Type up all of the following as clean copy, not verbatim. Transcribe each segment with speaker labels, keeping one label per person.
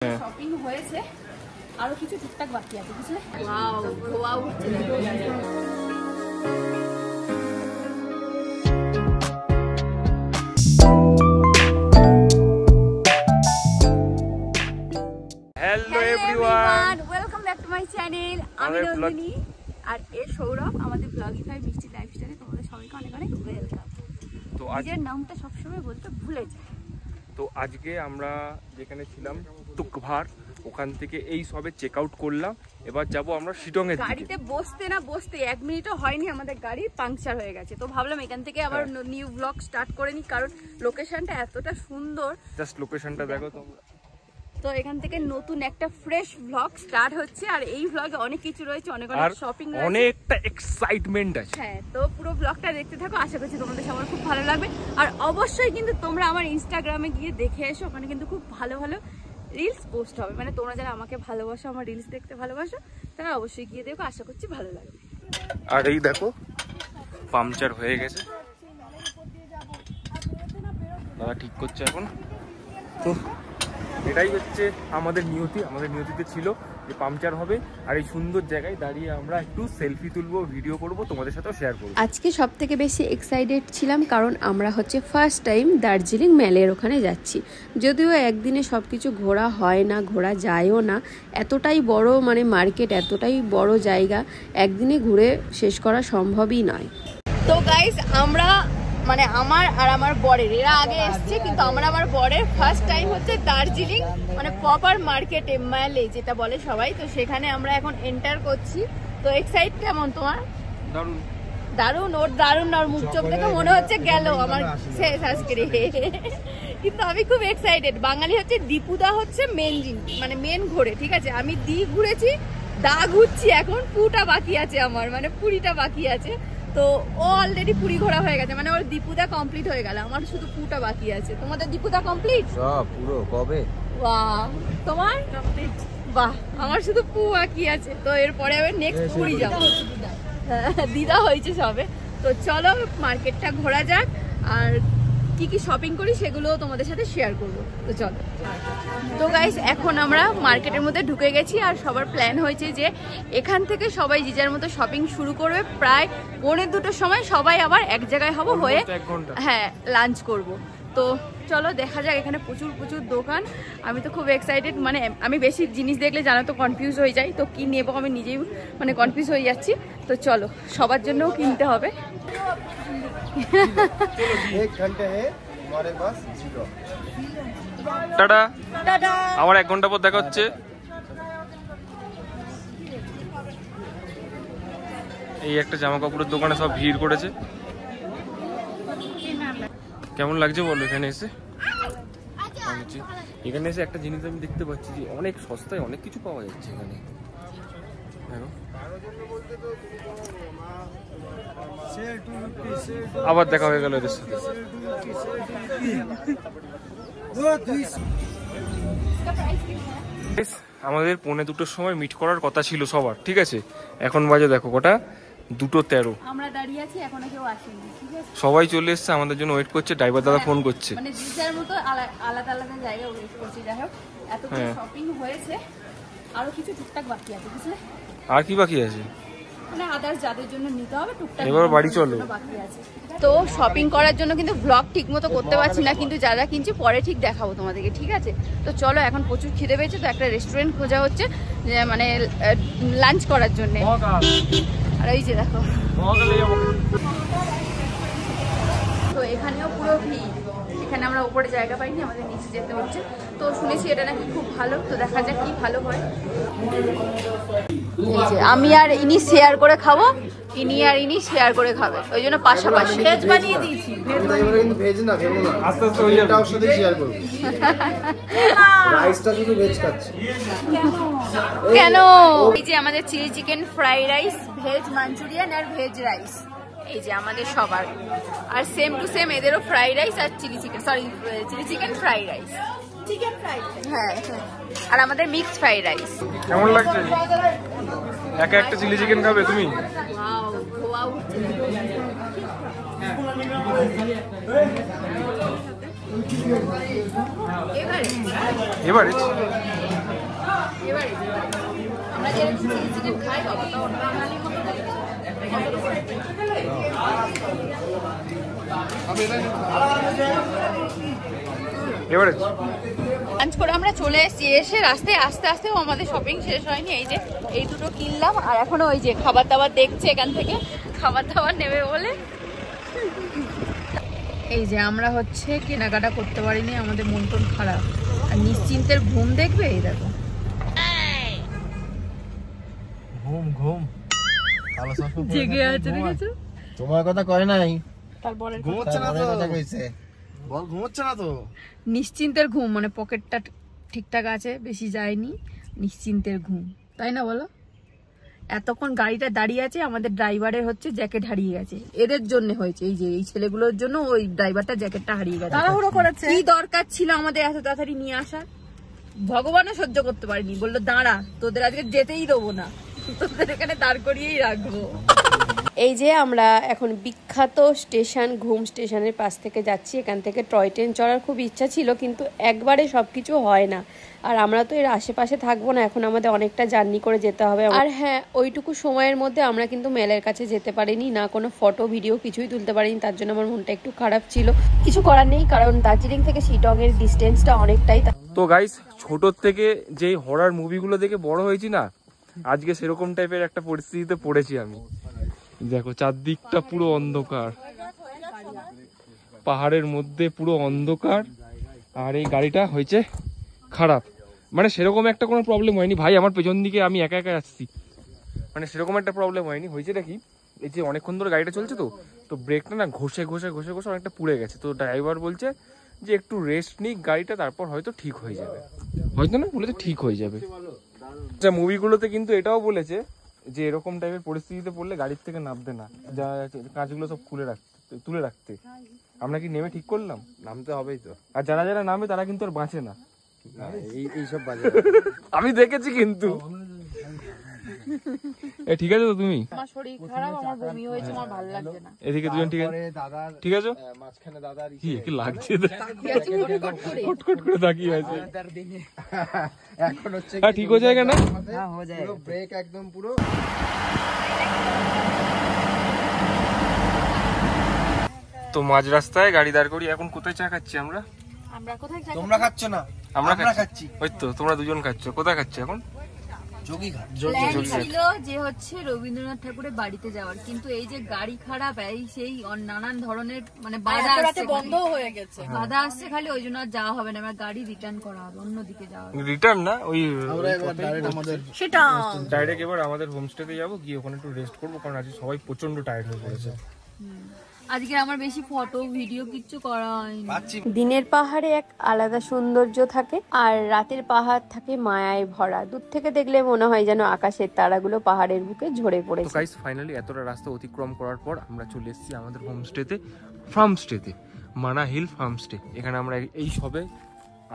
Speaker 1: Shopping হয়েছে, আরো কিছু টুকটাক বাকি আছে বুঝলে। ওয়াও, ধোয়া উঠছে।
Speaker 2: Hello everyone,
Speaker 1: welcome back to my channel. আমি নন্দিনী আর এ সৌরভ। আমাদের ব্লগিফাই মিষ্টি লাইফস্টাইলে তোমাদের সবাইকে অনেক অনেক ওয়েলকাম। তো নিজের নামটা সবসময় বলতে ভুলে যাই।
Speaker 2: তো আজকে আমরা যেখানে ছিলাম তুকভার, ওখান থেকে এই সবে চেক আউট করলাম। এবার যাব আমরা শিটং এর দিকে।
Speaker 1: গাড়িতে বসতে না বসতে 1 মিনিটও হয়নি আমাদের গাড়ি পাংচার হয়ে গেছে। তো ভাবলাম এখান থেকে আবার নিউ ব্লগ স্টার্ট করে নি, কারণ লোকেশনটা এতটা সুন্দর।
Speaker 2: জাস্ট লোকেশনটা দেখো তোমরা।
Speaker 1: তো এখান থেকে নতুন একটা ফ্রেশ ব্লগ স্টার্ট হচ্ছে, আর এই ব্লগে অনেক কিছু রয়েছে, অনেক অনেক শপিং রয়েছে,
Speaker 2: অনেকটা এক্সাইটমেন্ট আছে।
Speaker 1: হ্যাঁ, তো পুরো ব্লগটা দেখতে থাকো, আশা করছি তোমাদের সবার খুব ভালো লাগবে। আর অবশ্যই কিন্তু তোমরা আমার ইনস্টাগ্রামে গিয়ে দেখে এসো, ওখানে কিন্তু খুব ভালো ভালো রিলস পোস্ট হবে। মানে তোমরা যারা আমাকে ভালোবাসো, আমার রিলস দেখতে ভালোবাসো, তারা অবশ্যই গিয়ে দেখো, আশা করছি ভালো লাগবে।
Speaker 2: আর এই দেখো পাংচার হয়ে গেছে, দাদা ঠিক করছে এখন। তো এটাই হচ্ছে আমাদের নিয়তি। আমাদের নিয়তিতে ছিল যে পাংচার হবে, আর এই সুন্দর জায়গায় দাঁড়িয়ে আমরা একটু সেলফি তুলবো, ভিডিও করব, তোমাদের সাথেও শেয়ার করবো।
Speaker 3: আজকে সব থেকে বেশি এক্সাইটেড ছিলাম, কারণ আমরা হচ্ছে ফার্স্ট টাইম দার্জিলিং মেলের ওখানে যাচ্ছি। যদিও একদিনে সব কিছু ঘোরা হয় না, ঘোরা যায়ও না। এতটাই বড় মানে মার্কেট, এতটাই বড় জায়গা, একদিনে ঘুরে শেষ করা সম্ভবই নয়।
Speaker 1: তো গাইস, আমরা মানে আমার আর আমার বরের, এরা আগে এসছে, কিন্তু আমার বরের ফার্স্ট টাইম হচ্ছে দার্জিলিং মানে প্রপার মার্কেটে, মেলে যেটা বলে সবাই। তো সেখানে আমরা এখন এন্টার করছি। তো এক্সাইট কেমন তোমার?
Speaker 2: দারুণ
Speaker 1: দারুণ, ওর দারুণ। আর মুখ চোখ দেখে মনে হচ্ছে গেল আমার শেষ আজকে। কিন্তু আমি খুব এক্সাইটেড। বাঙালি হচ্ছে দীপুদা হচ্ছে মেন মানে মেন ঘোরে, ঠিক আছে। আমি ঘুরেছি, দা ঘুরছি, এখন পুটা বাকি আছে আমার, মানে পুরীটা বাকি আছে। তো ও অলরেডি পুরী ঘোরা হয়ে গেছে, মানে ওর দীপুদা কমপ্লিট হয়ে গেল, আমার শুধু পুটা বাকি আছে। তোমাদের দীপুদা কমপ্লিট
Speaker 4: সব পুরো কবে?
Speaker 1: বাহ, তোমার কমপ্লিট? বাহ, আমার শুধু পু বাকি আছে। তো এরপরে আবার নেক্সট পুরী যাবো। দিদা হয়েছে সবে। তো চলো মার্কেটটা ঘোরা যাক, আর কি কি শপিং করি সেগুলো তোমাদের সাথে শেয়ার করবো। তো চলো। তো গাইস, এখন আমরা মার্কেটের মধ্যে ঢুকে গেছি, আর সবার প্ল্যান হয়েছে যে এখান থেকে সবাই যে যার মতো শপিং শুরু করবে। প্রায় 1:45 সময় সবাই আবার এক জায়গায় হবো, হয়ে হ্যাঁ লাঞ্চ করব। তো চলো দেখা যাক। এখানে প্রচুর প্রচুর দোকান। আমি তো খুব এক্সাইটেড, মানে আমি বেশি জিনিস দেখলে জানো তো কনফিউজ হয়ে যাই। তো কি নেবো আমি নিজেই মানে কনফিউজ হয়ে যাচ্ছি। তো চলো, সবার জন্যও কিনতে হবে।
Speaker 2: টাটা, আমার 1 ঘন্টা পর দেখা হচ্ছে। এই একটা জামা কাপড়ের দোকানে সব ভিড় করেছে। কেমন লাগছে বলো এখানে এসে? এখানে এসে একটা জিনিস আমি দেখতে পাচ্ছি যে অনেক সস্তায় অনেক কিছু পাওয়া যাচ্ছে এখানে। আবার দেখা হয়ে গেল এদের সাথে। আমাদের 1:45 সময় মিট করার কথা ছিল সবার, ঠিক আছে। এখন বাজে দেখো কটা, 2:13।
Speaker 1: আমরা দাঁড়িয়ে আছি, এখনো কেউ আসেনি, ঠিক আছে।
Speaker 2: সবাই চলে এসেছে, আমাদের জন্য ওয়েট করছে। ড্রাইভার দাদা ফোন করছে,
Speaker 1: মানে যার মতো আলাদা আলাদা জায়গায় ওয়েট করছি। যাই হোক, এত কিছু শপিং হয়েছে, আরো কিছু টুকটাক বাকি আছে বুঝলে।
Speaker 2: আর কি বাকি আছে?
Speaker 1: মানে আদার্স যাদের জন্য নিতে হবে টুকটাক,
Speaker 2: এবার বাড়ি চলো।
Speaker 1: বাকি আছে। তো শপিং করার জন্য কিন্তু ব্লগ ঠিক মতো করতে পারছি না, কিন্তু যা যা কিনছি পরে ঠিক দেখাবো তোমাদেরকে, ঠিক আছে। তো চলো, এখন প্রচুর খিদে পেয়েছে, তো একটা রেস্টুরেন্ট খোঁজা হচ্ছে মানে লাঞ্চ করার জন্য। আর এই যে দেখো, তো এখানেও পুরো ভিড়। এখানে আমরা উপরে জায়গা পাইনি, আমাদের নিচে যেতে হচ্ছে। তো শুনেছি এটা নাকি খুব ভালো, তো দেখা যাক কি ভালো হয়। এই যে আমি আর ইনি শেয়ার করে খাবো, ইনি আর ইনি শেয়ার করে খাবে, ওই জন্য পাশাপাশি ভেজ বানিয়ে দিয়েছি।
Speaker 4: ভেজ না, ভেবো না, আস্তে আস্তে হয়ে যাবে। ওর সাথে শেয়ার করব। রাইসটা শুধু ভেজ খাচ্ছি
Speaker 1: কেন? এই যে আমাদের chilli chicken, fried rice, veg Manchurian আর ভেজ রাইস, এই যে আমাদের সবার। আর সেম টু সেম এদেরও ফ্রাইড রাইস আর chilli chicken, sorry chilli chicken fried rice, chicken fried, হ্যাঁ। আর আমাদের মিক্সড ফ্রাইড রাইস।
Speaker 2: কেমন লাগছে? একা একটা চিলি চিকেন খাবে তুমি?
Speaker 1: ওয়াও, ধোয়া উঠছে।
Speaker 2: এবারে
Speaker 1: আমরা যেরকম চিলি চিকেন খাই অতটা বাঙালির মতো
Speaker 2: এবারে
Speaker 1: লাঞ্চ করে আমরা চলে এসেছি, এসে রাস্তায় আস্তে আস্তেও আমাদের শপিং শেষ হয়নি। এই যে এই দুটো কিনলাম, আর এখনো ওই যে খাবার দাবার দেখছে এখান থেকে খাবার দাবার নেবে বলে। এই যে আমরা হচ্ছে কেনাকাটা করতে পারিনি, আমাদের মন টন খারাপ। আর নিশ্চিন্তের ঘুম দেখবে, এই দেখো
Speaker 4: ঘুম
Speaker 1: জেগে আছে, দেখেছো?
Speaker 4: তোমার কথা কয় নাই,
Speaker 1: তারপরে
Speaker 4: ঘুমোচ্ছে না তো, কথা কইছে বল, ঘুমোচ্ছে না তো।
Speaker 1: নিশ্চিন্তের ঘুম, মানে পকেটটা ঠিকঠাক আছে, বেশি যায়নি, নিশ্চিন্তের ঘুম, তাই না বলো? এতক্ষণ গাড়িটা দাঁড়িয়ে আছে, আমাদের ড্রাইভারের হচ্ছে জ্যাকেট হারিয়ে গেছে, এদের জন্য হয়েছে, এই যে এই ছেলেগুলোর জন্য ওই ড্রাইভারটা জ্যাকেটটা হারিয়ে গেছে। তাড়াহুড়ো করেছে, কি দরকার ছিল আমাদের এত তাড়াতাড়ি নিয়ে আসার? ভগবানও সহ্য করতে পারেনি, বললো দাঁড়া, তোদের আজকে যেতেই দেবো না, তোদের এখানে দাঁড় করিয়েই রাখবো।
Speaker 3: এই যে আমরা এখন বিখ্যাত স্টেশন ঘুম স্টেশনের পাশ থেকে যাচ্ছি। এখান থেকে টয় ট্রেন চড়ার খুব ইচ্ছা ছিল, কিন্তু একবারে সব কিছু হয় না। আর আমরা তো এর আশেপাশে থাকবো না, এখন আমাদের অনেকটা জার্নি করে যেতে হবে। আর হ্যাঁ, ওইটুকু সময়ের মধ্যে আমরা কিন্তু মেলের কাছে যেতে পারিনি, না কোনো ফটো ভিডিও কিছুই তুলতে পারিনি। তার জন্য আমার মনটা একটু খারাপ ছিল, কিছু করার নেই, কারণ দার্জিলিং থেকে শিলং এর ডিস্টেন্সটা অনেকটাই।
Speaker 2: তো গাইস, ছোটোর থেকে যেই হরর মুভিগুলো দেখে বড় হয়েছি না, আজকে সেরকম টাইপের একটা পরিস্থিতিতে পড়েছি আমি। দেখো চারদিকটা পুরো অন্ধকার, পাহাড়ের মধ্যে পুরো অন্ধকার, আর এই গাড়িটা হয়েছে খারাপ। মানে সেরকম একটা কোনো প্রবলেম হয়নি ভাই, আমার পেছন দিকে আমি একা একা আসছি, মানে সেরকম একটা প্রবলেম হয়নি। হয়েছে নাকি, এই যে অনেকক্ষণ ধরে গাড়িটা চলছে তো ব্রেকটা না ঘষে ঘষে ঘষে ঘষে অনেকটা পুড়ে গেছে। তো ড্রাইভার বলছে যে একটু রেস্ট নিক গাড়িটা, তারপর হয়তো ঠিক হয়ে যাবে, হয়তো না বলেছে ঠিক হয়ে যাবে। আচ্ছা, মুভিগুলোতে কিন্তু এটাও বলেছে যে এরকম টাইপের পরিস্থিতিতে পড়লে গাড়ির থেকে নামতে না, যা কাঁচগুলো সব তুলে রাখতে। আমরা কি নেমে ঠিক করলাম? নামতে হবেই তো। আর যারা যারা নামে তারা কিন্তু আর বাঁচে না, এইসব বাজে আমি দেখেছি কিন্তু। ঠিক আছে তো তুমি?
Speaker 1: আমার শরীর খারাপ, আমার বমি হয়েছে, আমার ভালো লাগছে না।
Speaker 2: এদিকে দুজন ঠিক আছে? ঠিক আছে,
Speaker 4: মাঝখানে দাদার
Speaker 2: কি লাগছে? কটকট করে তাকিয়ে আছে।
Speaker 4: এখন হচ্ছে
Speaker 2: হ্যাঁ, ঠিক হয়ে যায় না?
Speaker 4: হ্যাঁ, হয়ে যায়, পুরো ব্রেক একদম পুরো।
Speaker 2: তো মাঝ রাস্তায় গাড়ি দাঁড় করি, এখন কোথায় চা খাচ্ছি আমরা?
Speaker 1: আমরা কোথায় যাই?
Speaker 4: তোমরা খাচ্ছ না,
Speaker 2: আমরা খাচ্ছি। ওই তো তোমরা দুজন খাচ্ছ, কোথায় খাচ্ছ এখন?
Speaker 1: প্ল্যান ছিল যে হচ্ছে রবীন্দ্রনাথ ঠাকুরের বাড়িতে যাওয়ার, কিন্তু এই যে গাড়ি খারাপ, এই সেই নানান ধরনের মানে বাধা আসছে, বন্ধ হয়ে গেছে, বাধা আসছে খালি, ওই জন্য আর যাওয়া হবে না। আমার গাড়ি রিটার্ন করা হবে, অন্যদিকে যাওয়া হবে।
Speaker 2: রিটার্ন না, ওই
Speaker 1: সেটা
Speaker 2: ডাইরেক্ট এবার আমাদের হোমস্টেতে যাবো, গিয়ে ওখানে একটু রেস্ট করবো, কারণ আজকে সবাই প্রচন্ড টায়ার্ড হয়ে পড়েছে।
Speaker 1: আজকে আমার বেশি ফটো ভিডিও কিচ্ছু করা হয়নি।
Speaker 3: দিনের পাহাড়ে এক আলাদা সৌন্দর্য থাকে, আর রাতের পাহাড় থাকে মায়ায় ভরা। দূর থেকে দেখলে মনে হয় যেন আকাশের তারাগুলো পাহাড়ের বুকে ঝরে পড়েছে।
Speaker 2: তো গাইস, ফাইনালি এতটা রাস্তা অতিক্রম করার পর আমরা চলে এসেছি আমাদের হোমস্টেতে, ফার্মস্টেতে, মানা হিল ফার্মস্টে। এখানে আমরা এই সবে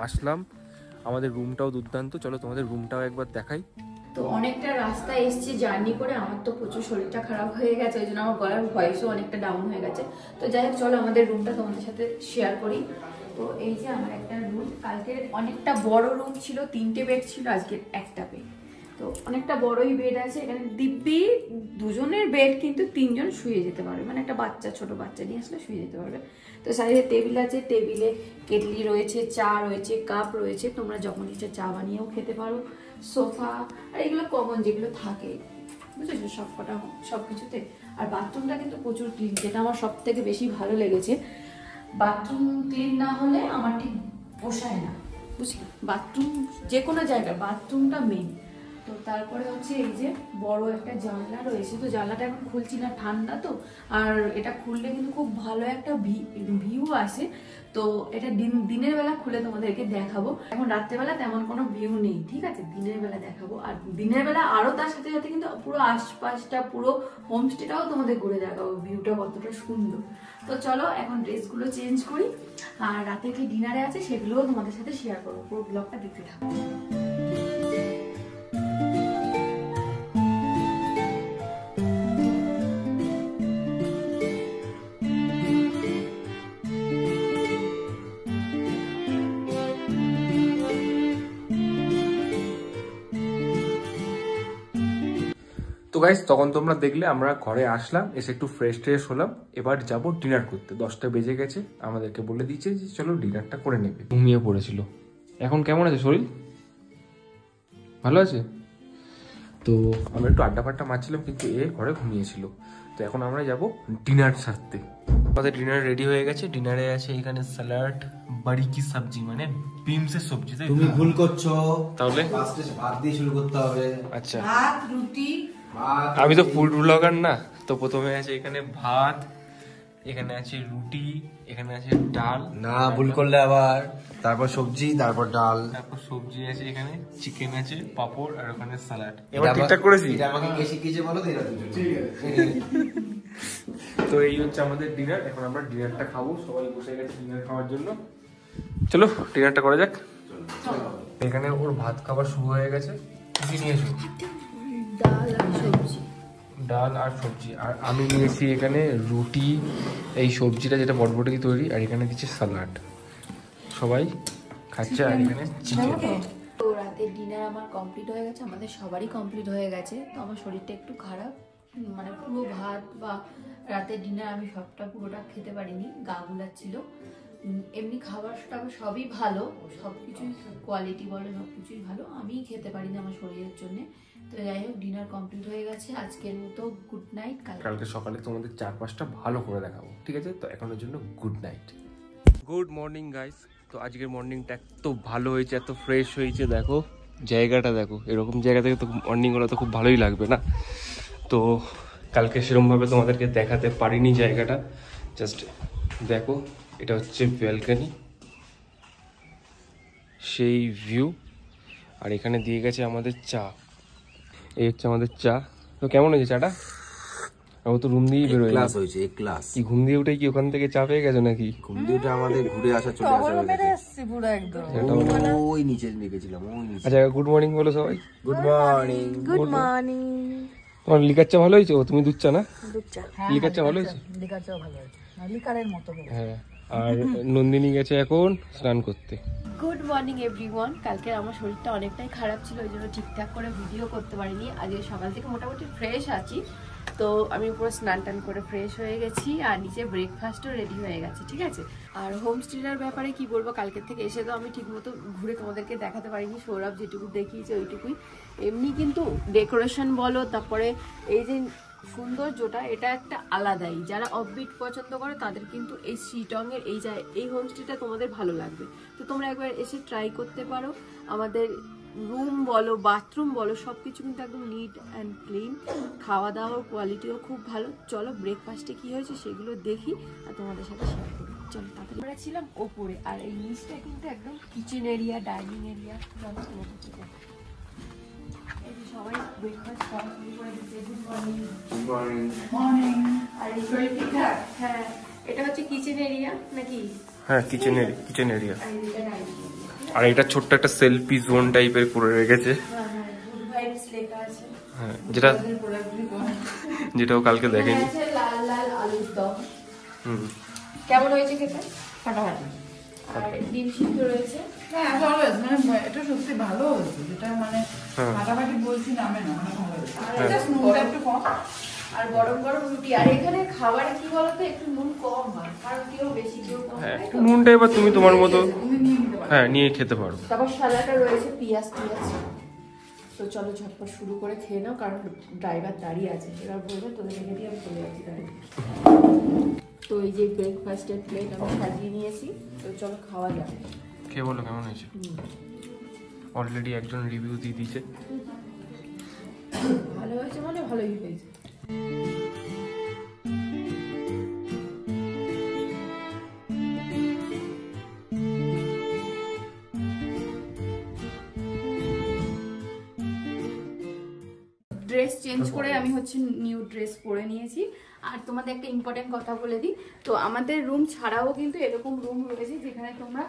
Speaker 2: আসলাম, আমাদের রুমটাও দুর্দান্ত। চলো তোমাদের রুমটাও একবার দেখাই।
Speaker 3: তো অনেকটা রাস্তা এসছি জার্নি করে, আমার তো প্রচুর শরীরটা খারাপ হয়ে গেছে, ওই জন্য আমার গলার ভয়েসও অনেকটা ডাউন হয়ে গেছে। তো যাই হোক, চলো আমাদের রুমটা তোমাদের সাথে শেয়ার করি। তো এই যে আমার একটা রুম, কালকে অনেকটা বড় রুম ছিল, 3টে বেড ছিল, আজকে একটা বেড। তো অনেকটা বড়ই বেড আছে এখানে, দিব্যি দুজনের বেড, কিন্তু 3জন শুয়ে যেতে পারবে, মানে একটা বাচ্চা, ছোট বাচ্চা নিয়ে আসলে শুয়ে যেতে পারবে। তো সাইডে টেবিল আছে, টেবিলে কেটলি রয়েছে, চা রয়েছে, কাপ রয়েছে, তোমরা যখন ইচ্ছে চা বানিয়েও খেতে পারো। সোফা, আর এগুলো কমন যেগুলো থাকে, বুঝেছো, সবকটা সবকিছুতে। আর বাথরুমটা কিন্তু প্রচুর ক্লিন, যেটা আমার সব থেকে বেশি ভালো লেগেছে। বাথরুম ক্লিন না হলে আমার ঠিক পোষায় না, বুঝলি? বাথরুম যে কোনো জায়গায় বাথরুমটা মেন। তো তারপরে হচ্ছে এই যে বড় একটা জানলা রয়েছে, তো জানলাটা এখন খুলছি না, ঠান্ডা তো, আর এটা খুললে কিন্তু খুব ভালো একটা ভিউ আসে। তো এটা দিনের বেলা খুলে তোমাদেরকে দেখাবো। এখন রাত্রেবেলা তেমন কোনো ভিউ নেই, ঠিক আছে, দিনের বেলা দেখাবো। আর দিনের বেলা আরো তার সাথে সাথে কিন্তু পুরো আশপাশটা, পুরো হোমস্টেটাও তোমাদের ঘুরে দেখাবো, ভিউটা কতটা সুন্দর। তো চলো এখন ড্রেসগুলো চেঞ্জ করি, আর রাতে কি ডিনারে আছে সেগুলোও তোমাদের সাথে শেয়ার করবো, পুরো ব্লগটা দেখতে থাকো।
Speaker 2: তো গাইস তখন তোমরা দেখলে আমরা ঘরে আসলাম, এসে একটু ফ্রেশ হলাম। এবার যাব ডিনার করতে। 10টা বেজে গেছে, আমাদেরকে বলে দিয়েছে যে চলো ডিনারটা করে নেবে। ঘুমিয়ে পড়েছিল। এখন কেমন আছে শরীর? ভালো আছে? তো আমরা একটু আড্ডা ফাড্ডা মারছিলাম, কিন্তু এ ঘরে ঘুমিয়েছিল। তো এখন আমরা যাব ডিনার সারতে। আমাদের ডিনার রেডি হয়ে গেছে। ডিনারে আছে এখানে স্যালাড, বাড়ি কি সবজি, মানে বিমসের সবজি।
Speaker 4: তুমি ভুল করছো,
Speaker 2: তাহলে
Speaker 4: ভাত দিয়ে শুরু করতে হবে।
Speaker 2: আচ্ছা,
Speaker 1: ভাত, রুটি।
Speaker 2: আমি তো ফুড ব্লগার না, তো প্রথমে আছে এখানে ভাত, এখানে আছে রুটি, এখানে আছে ডাল।
Speaker 4: না, ভুল করলে আবার। তারপর সবজি, তারপর ডাল,
Speaker 2: তারপর সবজি আছে, এখানে চিকেন আছে, পাপড়, আর ওখানে স্যালাড। এবার ঠিকঠাক করেছি?
Speaker 4: এটা আমাকে কে শিখিয়েছে বলো তো? ঠিক আছে।
Speaker 2: তো এই হচ্ছে আমাদের ডিনার। এখন আমরা ডিনারটা খাবো। সবাই বসে গেছে ডিনার খাওয়ার জন্য। চলো ডিনারটা করা যাক। এখানে ওর ভাত খাবার শুরু হয়ে গেছে। কি নিয়েছো? ডাল আর সবজি। আর আমি নিয়েছি এখানে রুটি, এই সবজিটা যেটা বটবটি দিয়ে তৈরি, আর এখানে দিচ্ছে স্যালাড। সবাই খাচ্ছে। আর এখানে চিকেন।
Speaker 3: তো রাতের ডিনার আমার কমপ্লিট হয়ে গেছে, আমাদের সবারই কমপ্লিট হয়ে গেছে। তো আমার শরীরটা একটু খারাপ, মানে পুরো ভাত বা রাতের ডিনার আমি সবটা পুরোটা খেতে পারিনি, গা গুলাচ্ছিল। এমনি খাবার টাবার সবই ভালো, সব কিছুই কোয়ালিটি বলো সব কিছুই ভালো, আমি খেতে পারিনি আমার শরীরের জন্য। তো যাই হোক, ডিনার কমপ্লিট হয়ে গেছে আজকের মতো। Good night.
Speaker 2: কালকে সকালে তোমাদের 4-5টা ভালো করে দেখাবো, ঠিক আছে? তো এখনের জন্য good night. Good morning guys. তো আজকের মর্নিংটা এত ভালো হয়েছে, এত ফ্রেশ হয়েছে। দেখো জায়গাটা, দেখো এরকম জায়গা থেকে তো মর্নিং হলে তো খুব ভালোই লাগবে না? তো কালকে সেরকমভাবে তোমাদেরকে দেখাতে পারিনি জায়গাটা। জাস্ট দেখো, এটা হচ্ছে ব্যালকনি, সেই ভিউ। আর এখানে দিয়ে গেছে আমাদের চা। এই হচ্ছে আমাদের চা। তো কেমন হয়েছে চাটা? আমি তো রুম দিয়েই বেরোয়
Speaker 4: ক্লাস হয়েছে, এক ক্লাস।
Speaker 2: কি ঘুম দিয়ে উঠে কি ওখান থেকে চা পেয়ে গেছো নাকি?
Speaker 4: ঘুম দিয়ে উঠে আমাদের ঘুরে আসা, চলে আসা হয়ে গেছে। ওই নিচে রেখেছিলাম, ওই নিচে।
Speaker 2: আচ্ছা, গুড মর্নিং বলো সবাই।
Speaker 4: Good morning.
Speaker 3: Good morning.
Speaker 2: তোমার লিকার চা ভালো হয়েছে? তুমি দুধ চা না? লিকার চা ভালো হয়েছে?
Speaker 5: লিকার চাও ভালো হয়েছে, লিকারের মতো।
Speaker 2: হ্যাঁ। আর নন্দিনী গেছে এখন স্নান করতে।
Speaker 3: Good morning everyone. কালকে আমার শরীরটা অনেকটাই খারাপ ছিল, ওই জন্য ঠিকঠাক করে ভিডিও করতে পারিনি। আজকে সকাল থেকে মোটামুটি ফ্রেশ আছি। তো আমি পুরো স্নান টান করে ফ্রেশ হয়ে গেছি, আর নিচে ব্রেকফাস্টও রেডি হয়ে গেছে, ঠিক আছে? আর হোমস্টেটার ব্যাপারে কি বলবো, কালকের থেকে এসে তো আমি ঠিকমতো ঘুরে তোমাদেরকে দেখাতে পারিনি। সৌরভ যেটুকু দেখিয়েছে ওইটুকুই। এমনি কিন্তু ডেকোরেশন বলো, তারপরে এই যে সৌন্দর্যটা, এটা একটা আলাদাই। যারা অফবিট পছন্দ করে তাদের কিন্তু এই শিটংয়ের এই হোমস্টেটা তোমাদের ভালো লাগবে। তো তোমরা একবার এসে ট্রাই করতে পারো। আমাদের রুম বলো, বাথরুম বলো, সব কিছু কিন্তু একদম নিট অ্যান্ড ক্লিন। খাওয়া দাওয়ার কোয়ালিটিও খুব ভালো। চলো ব্রেকফাস্টে কি হয়েছে সেগুলো দেখি আর তোমাদের সাথে শেয়ার করি। চলো তাড়াতাড়ি। আমরা ছিলাম ওপরে, আর এই নিচটা কিন্তু একদম কিচেন এরিয়া, ডাইনিং এরিয়া। চলো সবাই ব্রেকফাস্ট খাওয়া শুরু করে দিচ্ছে। Good morning.
Speaker 4: Good morning.
Speaker 5: Morning.
Speaker 3: আর এই শরীর ঠিকঠাক? হ্যাঁ, এটা হচ্ছে কিচেন এরিয়া নাকি?
Speaker 2: হ্যাঁ, কিচেন এরিয়া।
Speaker 3: আর এটা ডাইনিং এরিয়া।
Speaker 2: আর এটা ছোট্ট একটা সেলফি জোন টাইপের করে রেখেছে।
Speaker 3: হ্যাঁ হ্যাঁ, গুড ভাইবস লেখা আছে।
Speaker 2: হ্যাঁ, যেটাও কালকে দেখেনি।
Speaker 3: লাল লাল আলুর দম।
Speaker 1: কেমন হয়েছে খেতে?
Speaker 5: ফাটাফাটি।
Speaker 3: আর ডিম সিদ্ধ রয়েছে।
Speaker 5: হ্যাঁ, ভালো হয়েছে, মানে এটা সত্যি ভালো হয়েছে। যেটা মানে ফাটাফাটি বলছি নামে না, মানে ভালো হয়েছে। জাস্ট নুনটা একটু কম।
Speaker 3: আর গরম গরম রুটি। আর এখানে খাবারে কি বলতো, একটু নুন কম হয়, কারণ কেউ বেশি কেউ কম।
Speaker 2: হ্যাঁ, একটু নুনটা এবার তুমি তোমার মতো
Speaker 5: তুমি নিয়ে নিতে পারো।
Speaker 2: হ্যাঁ নিয়ে খেতে পারো।
Speaker 3: তারপর সালাডটা রয়েছে, পেঁয়াজ। তো চলো ঝটপট শুরু করে খেয়ে নাও, কারণ ড্রাইভার দাঁড়িয়ে আছে। এবার বলবে তোদের রেখে দিয়ে আমি চলে যাচ্ছি দাঁড়িয়ে। তো এই যে ব্রেকফাস্টের প্লেট আমি সাজিয়ে নিয়েছি। তো চলো খাওয়া যাক।
Speaker 2: খেয়ে বলো কেমন হয়েছে। অলরেডি একজন রিভিউ দিয়ে দিয়েছে।
Speaker 3: ভালো হয়েছে মানে ভালোই হয়েছে। ড্রেস চেঞ্জ করে আমি হচ্ছে নিউ ড্রেস পরে নিয়েছি। আর তোমাদের একটা ইম্পর্টেন্ট কথা বলে দিই, তো আমাদের রুম ছাড়াও কিন্তু এরকম রুম রয়েছে যেখানে তোমরা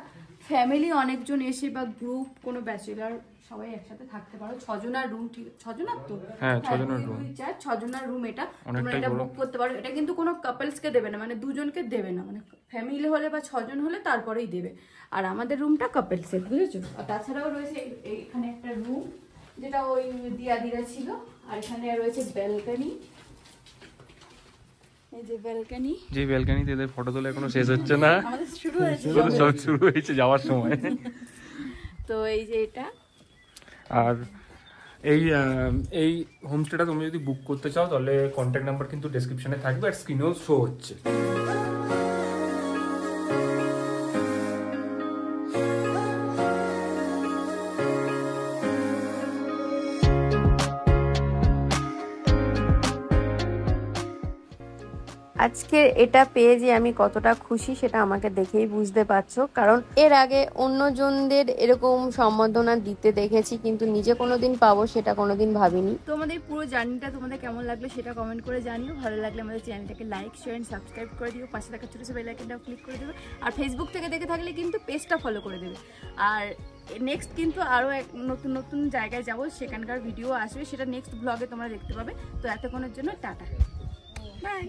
Speaker 3: ফ্যামিলি অনেকজন এসে বা গ্রুপ কোনো ব্যাচেলার সবাই একসাথে থাকতে পারো। 6 জনের রুম, ঠিক 6 জনের তো?
Speaker 2: হ্যাঁ, 6 জনের রুম।
Speaker 3: 6 জনের রুম এটা। তোমরা
Speaker 2: অনেকটাই
Speaker 3: এটা
Speaker 2: বড়।
Speaker 3: বুক করতে পারো। এটা কিন্তু কোনো কাপলসকে দেবে না, মানে দুজনকে দেবে না, মানে ফ্যামিলি হলে বা 6 জন হলে তারপরেই দেবে। আর আমাদের রুমটা কাপলসের, বুঝেছো? আর তাছাড়াও রয়েছে এখানে একটা রুম, যেটা ওই দিয়াদিরা ছিল,
Speaker 1: আর এখানে রয়েছে ব্যালকনি, এই যে ব্যালকনি,
Speaker 2: যে ব্যালকনিতে এদের ফটো তোলা এখনো শেষ হচ্ছে না,
Speaker 1: আমাদের শুরু হয়েছে,
Speaker 2: সব শুরু হয়েছে যাওয়ার সময়।
Speaker 1: তো এই যে এটা।
Speaker 2: আর এই হোমস্টেটা তুমি যদি বুক করতে চাও তাহলে কন্ট্যাক্ট নাম্বার কিন্তু ডেসক্রিপশনে থাকবে আর স্ক্রিনেও শো হচ্ছে।
Speaker 3: আজকে এটা পেয়ে যে আমি কতটা খুশি সেটা আমাকে দেখেই বুঝতে পারছো, কারণ এর আগে অন্যজনদের এরকম সম্বোধনা দিতে দেখেছি কিন্তু নিজে কোনোদিন পাবো সেটা কোনোদিন ভাবিনি।
Speaker 1: তোমাদের পুরো জার্নিটা তোমাদের কেমন লাগলো সেটা কমেন্ট করে জানিও। ভালো লাগলে আমাদের চ্যানেলটাকে লাইক শেয়ার এন্ড সাবস্ক্রাইব করে দিও, পাশে থাকা ছোট ছোট বেল আইকনটাও ক্লিক করে দেবে, আর ফেসবুক থেকে দেখে থাকলে কিন্তু পেজটা ফলো করে দেবে। আর নেক্সট কিন্তু আরও নতুন নতুন জায়গায় যাব, সেখানকার ভিডিও আসবে, সেটা নেক্সট ব্লগে তোমরা দেখতে পাবে। তো এতক্ষণের জন্য টাটা, বাই।